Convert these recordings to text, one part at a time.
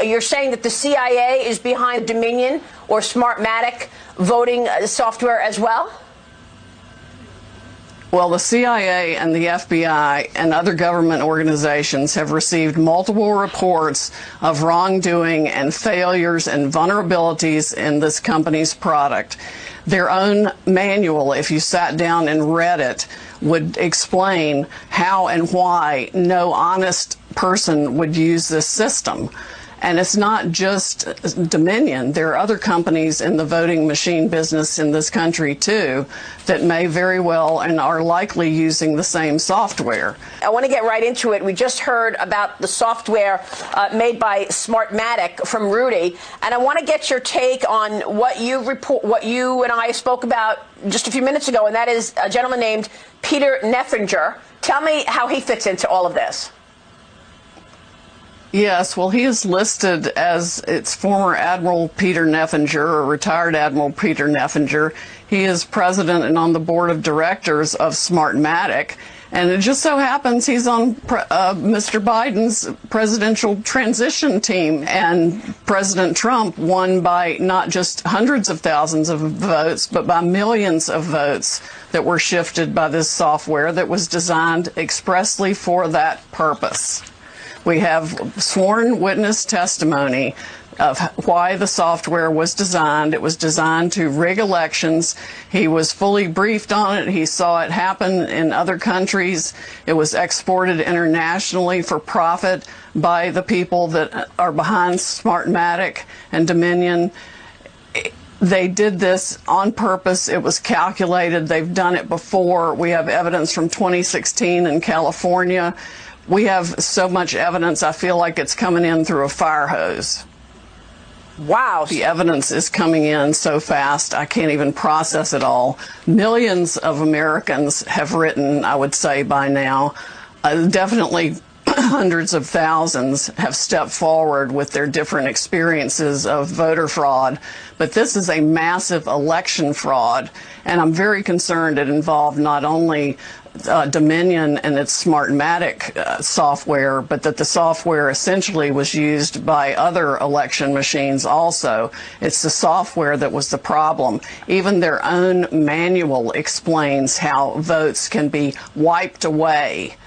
You're saying that the CIA is behind Dominion or Smartmatic voting software as well? Well, the CIA and the FBI and other government organizations have received multiple reports of wrongdoing and failures and vulnerabilities in this company's product. Their own manual, if you sat down and read it, would explain how and why no honest person would use this system. And it's not just Dominion. There are other companies in the voting machine business in this country, too, that may very well and are likely using the same software. I want to get right into it. We just heard about the software made by Smartmatic from Rudy, and I want to get your take on what you and I spoke about just a few minutes ago, and that is a gentleman named Peter Neffinger. Tell me how he fits into all of this. Yes, well, he is listed as its former Admiral Peter Neffinger, or retired Admiral Peter Neffinger. He is president and on the board of directors of Smartmatic, and it just so happens he's on Mr. Biden's presidential transition team, and President Trump won by not just hundreds of thousands of votes, but by millions of votes that were shifted by this software that was designed expressly for that purpose. We have sworn witness testimony of why the software was designed. It was designed to rig elections. He was fully briefed on it. He saw it happen in other countries. It was exported internationally for profit by the people that are behind Smartmatic and Dominion. They did this on purpose. It was calculated. They've done it before. We have evidence from 2016 in California. We have so much evidence, I feel like it's coming in through a fire hose. Wow. The evidence is coming in so fast, I can't even process it all. Millions of Americans have written, I would say by now. Definitely hundreds of thousands have stepped forward with their different experiences of voter fraud. But this is a massive election fraud, and I'm very concerned it involved not only Dominion and its Smartmatic software, but that the software essentially was used by other election machines also. It's the software that was the problem. Even their own manual explains how votes can be wiped away.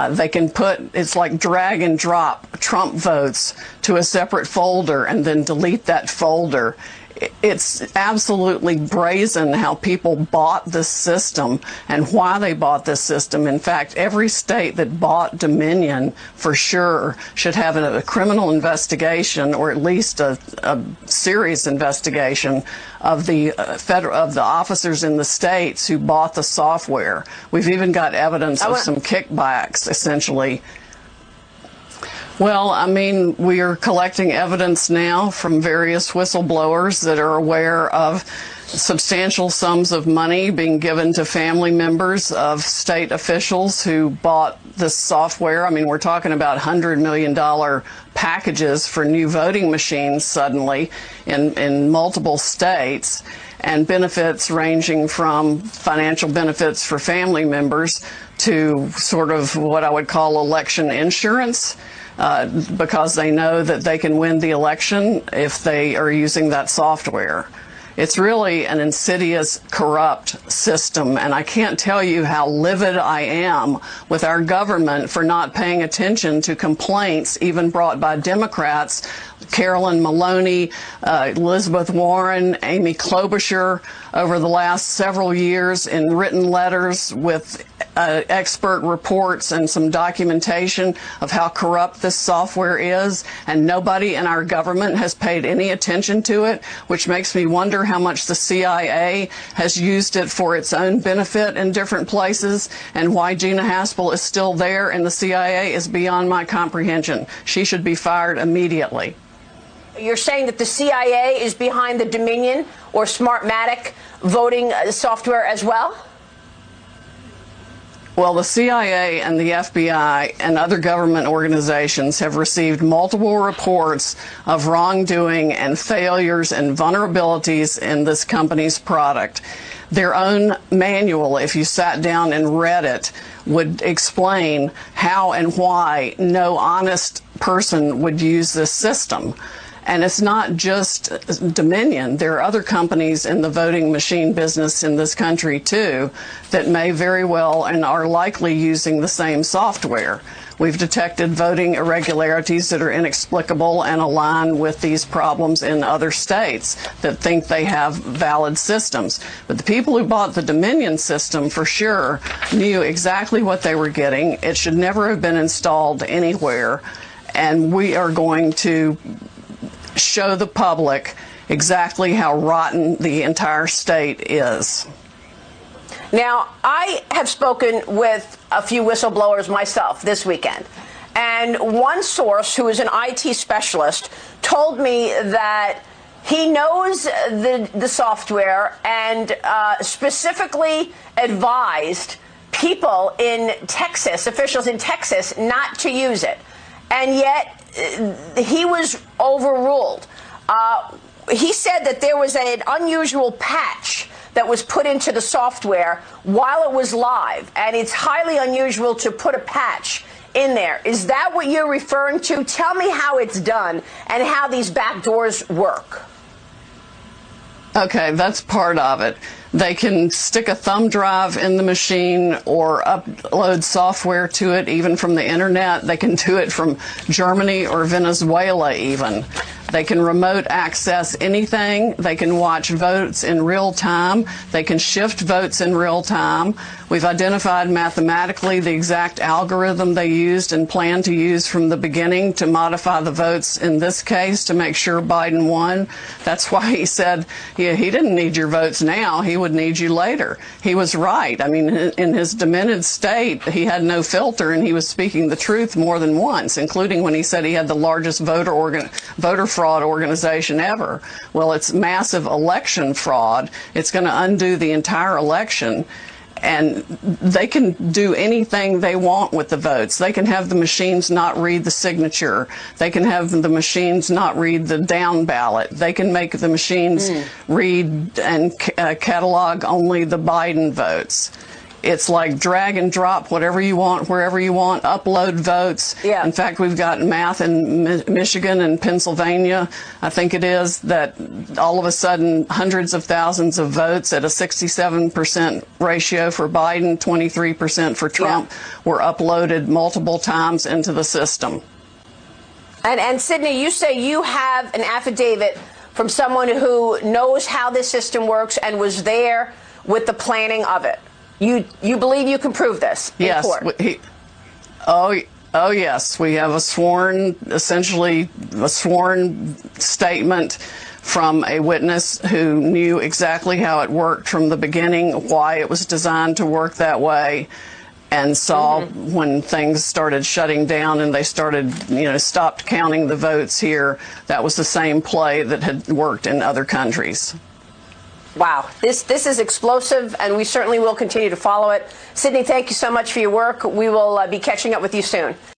They can it's like drag and drop Trump votes to a separate folder and then delete that folder. It's absolutely brazen how people bought this system and why they bought this system. In fact, every state that bought Dominion for sure should have a criminal investigation, or at least a serious investigation of the officers in the states who bought the software. We've even got evidence of some kickbacks, essentially. Well, I mean, we are collecting evidence now from various whistleblowers that are aware of substantial sums of money being given to family members of state officials who bought this software. I mean, we're talking about $100 million packages for new voting machines suddenly in multiple states, and benefits ranging from financial benefits for family members to sort of what I would call election insurance. Because they know that they can win the election if they are using that software. It's really an insidious, corrupt system, and I can't tell you how livid I am with our government for not paying attention to complaints even brought by Democrats, Carolyn Maloney, Elizabeth Warren, Amy Klobuchar, over the last several years in written letters with expert reports and some documentation of how corrupt this software is, and nobody in our government has paid any attention to it, which makes me wonder how much the CIA has used it for its own benefit in different places, and why Gina Haspel is still there in the CIA is beyond my comprehension. She should be fired immediately. You're saying that the CIA is behind the Dominion or Smartmatic voting software as well? Well, the CIA and the FBI and other government organizations have received multiple reports of wrongdoing and failures and vulnerabilities in this company's product. Their own manual, if you sat down and read it, would explain how and why no honest person would use this system. And it's not just Dominion. There are other companies in the voting machine business in this country, too, that may very well and are likely using the same software. We've detected voting irregularities that are inexplicable and align with these problems in other states that think they have valid systems. But the people who bought the Dominion system, for sure, knew exactly what they were getting. It should never have been installed anywhere. And we are going to show the public exactly how rotten the entire state is. Now, I have spoken with a few whistleblowers myself this weekend, and one source who is an IT specialist told me that he knows the software and specifically advised people in Texas, officials in Texas, not to use it. And yet, he was overruled. He said that there was an unusual patch that was put into the software while it was live, and it's highly unusual to put a patch in there. Is that what you're referring to? Tell me how it's done and how these back doors work. Okay, that's part of it. They can stick a thumb drive in the machine or upload software to it, even from the internet. They can do it from Germany or Venezuela even. They can remote access anything. They can watch votes in real time. They can shift votes in real time. We've identified mathematically the exact algorithm they used and plan to use from the beginning to modify the votes in this case to make sure Biden won. That's why he said he didn't need your votes now. He would need you later. He was right. I mean, in his demented state, he had no filter, and he was speaking the truth more than once, including when he said he had the largest voter fraud organization ever. Well, it's massive election fraud. It's going to undo the entire election. And they can do anything they want with the votes. They can have the machines not read the signature. They can have the machines not read the down ballot. They can make the machines read and catalog only the Biden votes. It's like drag and drop whatever you want, wherever you want, upload votes. Yeah. In fact, we've got math in Michigan and Pennsylvania, I think it is, that all of a sudden hundreds of thousands of votes at a 67% ratio for Biden, 23% for Trump, were uploaded multiple times into the system. And Sydney, you say you have an affidavit from someone who knows how this system works and was there with the planning of it. You believe you can prove this in court? Oh yes, we have essentially a sworn statement from a witness who knew exactly how it worked from the beginning, why it was designed to work that way, and saw when things started shutting down and they started, stopped counting the votes here, that was the same play that had worked in other countries. Wow, this is explosive, and we certainly will continue to follow it. Sydney, thank you so much for your work. We will be catching up with you soon.